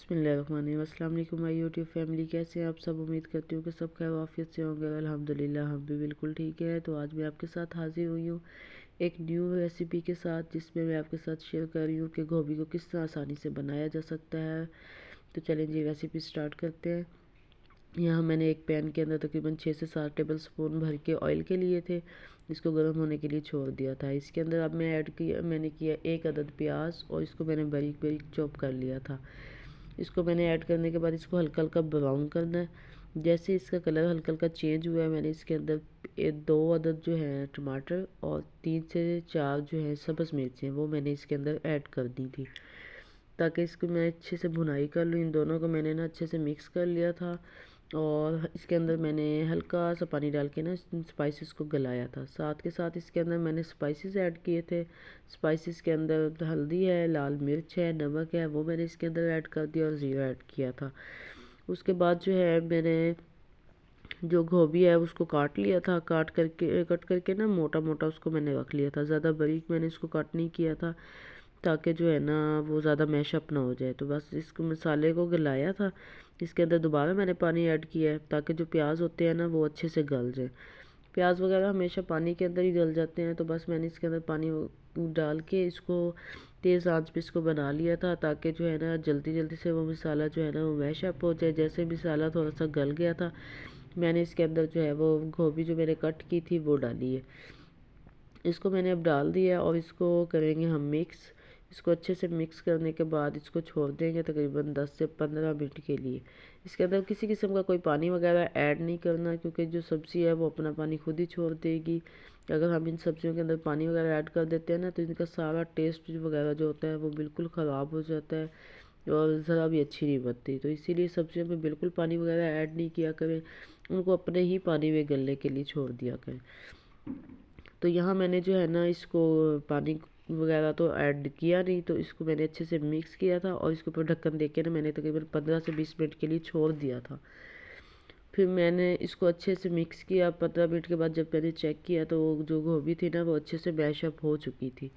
बिस्मिल्लाहिर्रहमानिर्रहीम। अस्सलाम वालेकुम माय यूट्यूब फैमिली, कैसे हैं आप सब। उम्मीद करती हूँ कि सब खैर आफियत से होंगे। अल्हम्दुलिल्लाह हम भी बिल्कुल ठीक है। तो आज मैं आपके साथ हाजिर हुई हूँ एक न्यू रेसिपी के साथ, जिसमें मैं आपके साथ शेयर कर रही हूँ कि गोभी को किस तरह आसानी से बनाया जा सकता है। तो चलें जी, रेसिपी स्टार्ट करते हैं। यहाँ मैंने एक पैन के अंदर तकरीबन 6 से 7 टेबल स्पून भर के ऑयल के लिए थे, इसको गर्म होने के लिए छोड़ दिया था। इसके अंदर अब मैंने किया 1 अदद प्याज और इसको मैंने बारीक बारीक चॉप कर लिया था। इसको मैंने ऐड करने के बाद इसको हल्का हल्का ब्राउन करना है। जैसे इसका कलर हल्का हल्का चेंज हुआ है, मैंने इसके अंदर 2 अदद जो है टमाटर और 3 से 4 जो है सब्ज़ मिर्चें वो मैंने इसके अंदर ऐड कर दी थी, ताकि इसको मैं अच्छे से भुनाई कर लूँ। इन दोनों को मैंने ना अच्छे से मिक्स कर लिया था और इसके अंदर मैंने हल्का सा पानी डाल के ना स्पाइसेस को गलाया था। साथ के साथ इसके अंदर मैंने स्पाइसेस ऐड किए थे। स्पाइसेस के अंदर हल्दी है, लाल मिर्च है, नमक है, वो मैंने इसके अंदर ऐड कर दिया और ज़ीरा ऐड किया था। उसके बाद जो है मैंने जो गोभी है उसको काट लिया था। कट करके ना मोटा मोटा उसको मैंने रख लिया था। ज़्यादा बारीक मैंने इसको कट नहीं किया था, ताकि जो है ना वो ज़्यादा मैशअप ना हो जाए। तो बस इसको मसाले को गलाया था। इसके अंदर दोबारा मैंने पानी ऐड किया है, ताकि जो प्याज होते हैं ना वो अच्छे से गल जाए। प्याज वगैरह हमेशा पानी के अंदर ही गल जाते हैं। तो बस मैंने इसके अंदर पानी डाल के इसको तेज़ आंच पे इसको बना लिया था, ताकि जो है ना जल्दी जल्दी से वो मसाला जो है ना वो मैशअप हो जाए। जैसे मसाला थोड़ा सा गल गया था, मैंने इसके अंदर जो है वो गोभी जो मैंने कट की थी वो डाली है। इसको मैंने अब डाल दिया और इसको करेंगे हम मिक्स। इसको अच्छे से मिक्स करने के बाद इसको छोड़ देंगे तकरीबन 10 से 15 मिनट के लिए। इसके अंदर किसी किस्म का कोई पानी वगैरह ऐड नहीं करना, क्योंकि जो सब्ज़ी है वो अपना पानी खुद ही छोड़ देगी। अगर हम इन सब्जियों के अंदर पानी वगैरह ऐड कर देते हैं ना, तो इनका सारा टेस्ट वगैरह जो होता है वो बिल्कुल ख़राब हो जाता है और ज़रा भी अच्छी नहीं बनती। तो इसीलिए सब्जियों में बिल्कुल पानी वगैरह ऐड नहीं किया करें, उनको अपने ही पानी में गलने के लिए छोड़ दिया करें। तो यहाँ मैंने जो है ना इसको पानी वगैरह तो ऐड किया नहीं, तो इसको मैंने अच्छे से मिक्स किया था और इसके ऊपर ढक्कन दे के ना मैंने तकरीबन 15 से 20 मिनट के लिए छोड़ दिया था। फिर मैंने इसको अच्छे से मिक्स किया। 15 मिनट के बाद जब मैंने चेक किया तो जो गोभी थी ना वो अच्छे से मैशअप हो चुकी थी।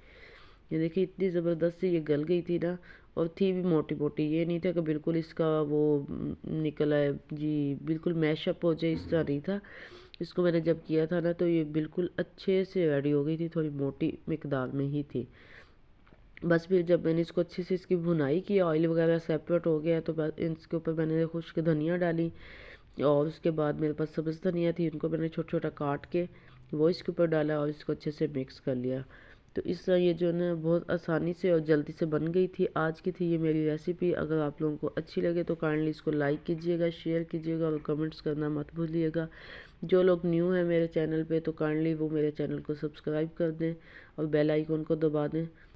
ये देखिए इतनी ज़बरदस्त से ये गल गई थी ना, और थी भी मोटी मोटी। ये नहीं था कि बिल्कुल इसका वो निकल आए जी, बिल्कुल मैशअप हो जाए, इस तरह नहीं था। इसको मैंने जब किया था ना तो ये बिल्कुल अच्छे से रेडी हो गई थी, थोड़ी मोटी मिकदार में ही थी। बस फिर जब मैंने इसको अच्छे से इसकी भुनाई की, ऑयल वगैरह सेपरेट हो गया, तो बस इसके ऊपर मैंने खुश्क धनिया डाली और उसके बाद मेरे पास सब्ज़ धनिया थी, उनको मैंने छोटा छोटा काट के वो इसके ऊपर डाला और इसको अच्छे से मिक्स कर लिया। तो इस तरह ये जो है ना बहुत आसानी से और जल्दी से बन गई थी। आज की थी ये मेरी रेसिपी। अगर आप लोगों को अच्छी लगे तो काइंडली इसको लाइक कीजिएगा, शेयर कीजिएगा और कमेंट्स करना मत भूलिएगा। जो लोग न्यू हैं मेरे चैनल पे तो काइंडली वो मेरे चैनल को सब्सक्राइब कर दें और बेल आइकन को दबा दें।